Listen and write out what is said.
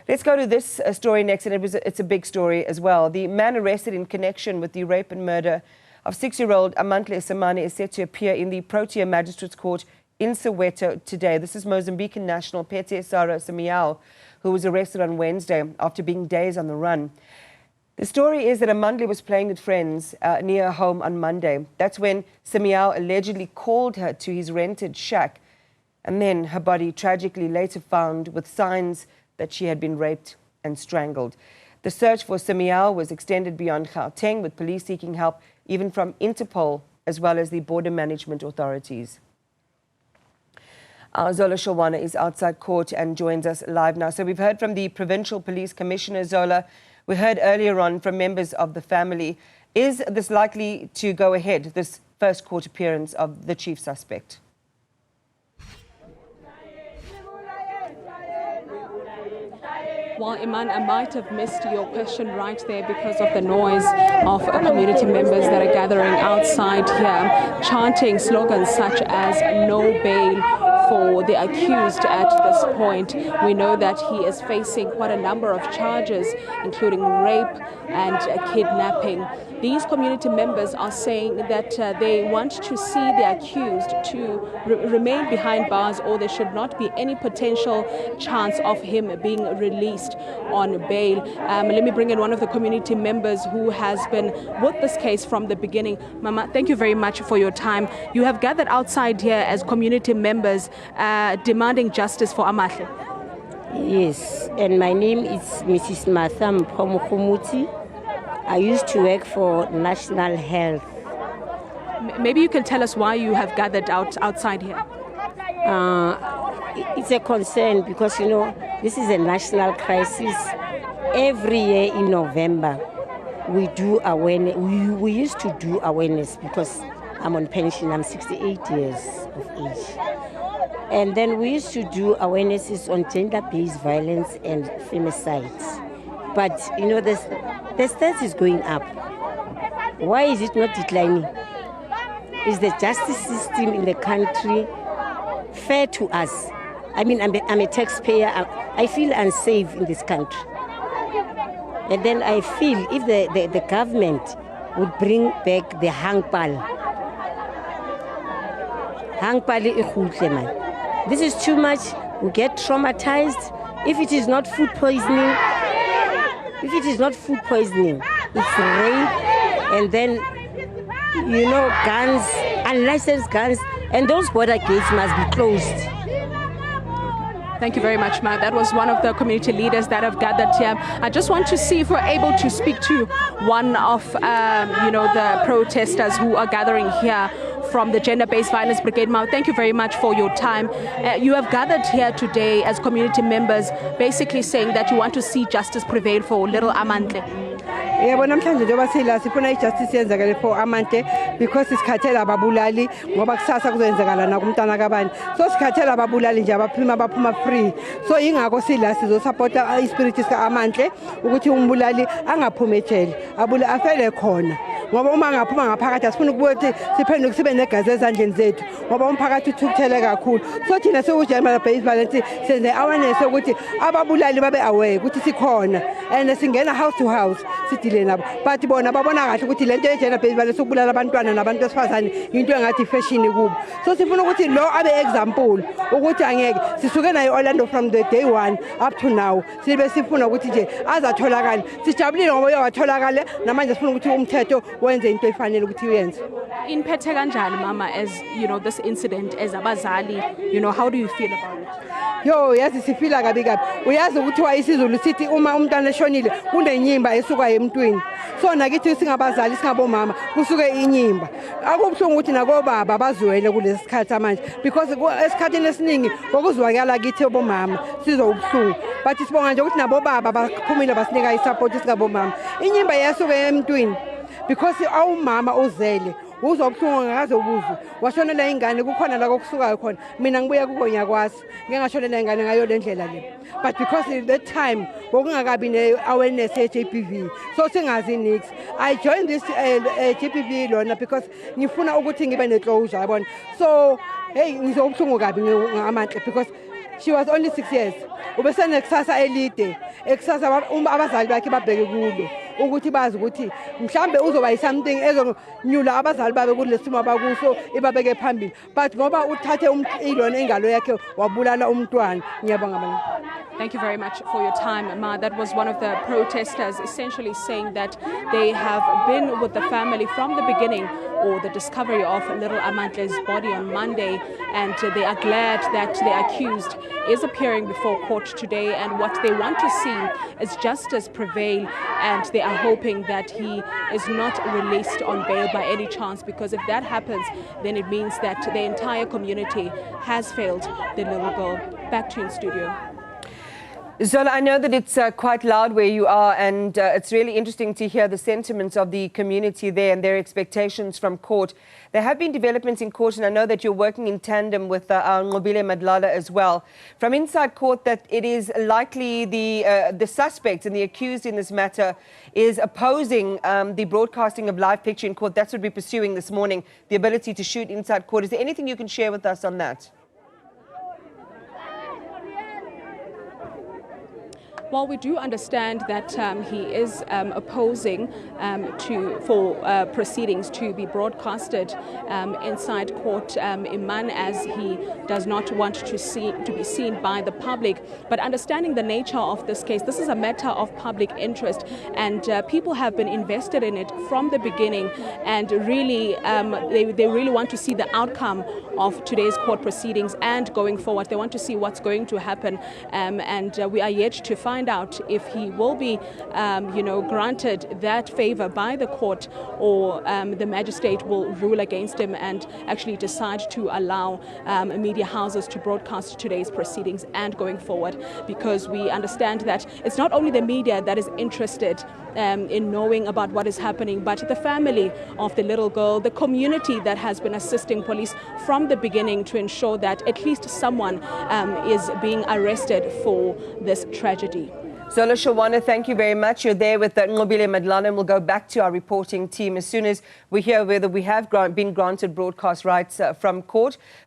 Let's go to this story next, and it's a big story as well. The man arrested in connection with the rape and murder of 6-year-old Amantle Samane is set to appear in the Protea Magistrate's Court in Soweto today. This is Mozambican national Pethe Sara Simiao, who was arrested on Wednesday after being days on the run. The story is that Amantle was playing with friends near her home on Monday. That's when Simiao allegedly called her to his rented shack, and then her body tragically later found with signs that she had been raped and strangled. The search for Simiao was extended beyond Gauteng, with police seeking help even from Interpol as well as the border management authorities. Zola Shawana is outside court and joins us live now. So we've heard from the Provincial Police Commissioner, Zola. We heard earlier on from members of the family. Is this likely to go ahead, this first court appearance of the chief suspect? Well, Iman, I might have missed your question right there because of the noise of community members that are gathering outside here, chanting slogans such as "No bail" for the accused at this point. We know that he is facing quite a number of charges, including rape and kidnapping. These community members are saying that they want to see the accused to remain behind bars, or there should not be any potential chance of him being released on bail. Let me bring in one of the community members who has been with this case from the beginning. Mama, thank you very much for your time. You have gathered outside here as community members demanding justice for Amantle. Yes, and my name is Mrs. Martha Mpomukhumuti. I used to work for National Health. Maybe you can tell us why you have gathered outside here. It's a concern because, you know, this is a national crisis. Every year in November, we do awareness. We used to do awareness because I'm on pension. I'm 68 years of age. And then we used to do awarenesses on gender-based violence and femicides. But, you know, the stats is going up. Why is it not declining? Is the justice system in the country fair to us? I mean, I'm a taxpayer. I feel unsafe in this country. And then I feel if the government would bring back the hangpal. This is too much. We get traumatized. If it is not food poisoning, it's rape, and then, you know, guns, unlicensed guns, and those border gates must be closed. Thank you very much, Ma. That was one of the community leaders that have gathered here. I just want to see if we're able to speak to one of, the protesters who are gathering here from the Gender-Based Violence Brigade. Ma, thank you very much for your time. You have gathered here today as community members, basically saying that you want to see justice prevail for little Amantle. Yebo, namhlanje njengoba sila sifuna ijustice yenzakale for Amantle because isikhathela ababulali ngoba kusasa kuzenzekala na kumntana kabani. So isikhathela ababulali nje abaphuma free. So ingakho sila sizo supporta ispirit sika Amantle ukuthi umbulali angaphuma ejele, abula afele khona. Ngoba uma ngaphuma ngaphakathi asifuna ukuthi siphenduke sibe negazi ezandleni zethu ngoba umphakathi uthukuthele kakhulu. So thina sokujamela-based violence senze awareness ukuthi ababulali babe aware ukuthi sikhona and singena house to house sidile nabo, but bona babona kahle ukuthi lento ye-gender-based violence ukubulala abantwana nabantu besifazane into engathi fashion kubo. So sifuna ukuthi lo abe example ukuthi angeke sisuke naye Orlando from the day one up to now. Sibe sifuna ukuthi nje azatholakala. Sijabulile ngoba uyawatholakala namanje sifuna ukuthi umthetho wenze into efanele ukuthi uyenze. In Pethe kanjani, Mama, as you know, this incident as abazali, you know, how do you feel about it? Yo, yazi sifila kabi kabi. Uyazi ukuthi wayisizulu sithi uma umntwana eshonile kunenyimba esuka emntwini. So nakithi singabazali singabomama kusuke inyimba. Akubhlungu ukuthi nakobaba bazwele kulesi sikhathi manje because esikhathini esiningi kokuzwakala kithi obomama sizobhlungu. But sibonga nje ukuthi nabobaba baphumile basinika isupport singabomama. Inyimba yasuke emntwini because awumama uzele uzobhlungu ngakaze ubuzu washonela ingane kukhona la kokusuka khona mina ngibuya kukonya kwasi ngingashonela ingane ngayo lendlela le, but because at that time bokungakabi ne awareness ye GBV so singazi nix. I joined this GBV lona because ngifuna ukuthi ngibe ne closure yabona. So hey ngizobhlungu kabi ngamahle because she was only 6 years. Ubesenekusasa elide. Ekusasa abazali bakhe babheke kulo. Ukuthi bazi ukuthi mhlambe uzoba something ezonyula abazali babe kulesimo abakuso ibabeke phambili. But ngoba uthathe ilona ingalo yakhe wabulala umntwana. Ngiyabonga bani. Thank you very much for your time, Ma. That was one of the protesters essentially saying that they have been with the family from the beginning, or the discovery of little Amantle's body on Monday, and they are glad that the accused is appearing before court today, and what they want to see is justice prevail, and they are hoping that he is not released on bail by any chance, because if that happens, then it means that the entire community has failed the little girl. Back to you in studio. Zola, I know that it's quite loud where you are, and it's really interesting to hear the sentiments of the community there and their expectations from court. There have been developments in court, and I know that you're working in tandem with Nqobile Madlala as well. From inside court, that it is likely the suspect and the accused in this matter is opposing the broadcasting of live picture in court. That's what we're pursuing this morning, the ability to shoot inside court. Is there anything you can share with us on that? Well, we do understand that he is opposing for proceedings to be broadcasted inside court, Iman, as he does not want to be seen by the public. But understanding the nature of this case, this is a matter of public interest, and people have been invested in it from the beginning, and really they really want to see the outcome of today's court proceedings and going forward. They want to see what's going to happen, and we are yet to find out if he will be, granted that favor by the court, or the magistrate will rule against him and actually decide to allow media houses to broadcast today's proceedings and going forward, because we understand that it's not only the media that is interested in knowing about what is happening, but the family of the little girl, the community that has been assisting police from the beginning to ensure that at least someone is being arrested for this tragedy. Zola Shawana, thank you very much. You're there with Nqobile Madlala, and we'll go back to our reporting team as soon as we hear whether we have been granted broadcast rights from court.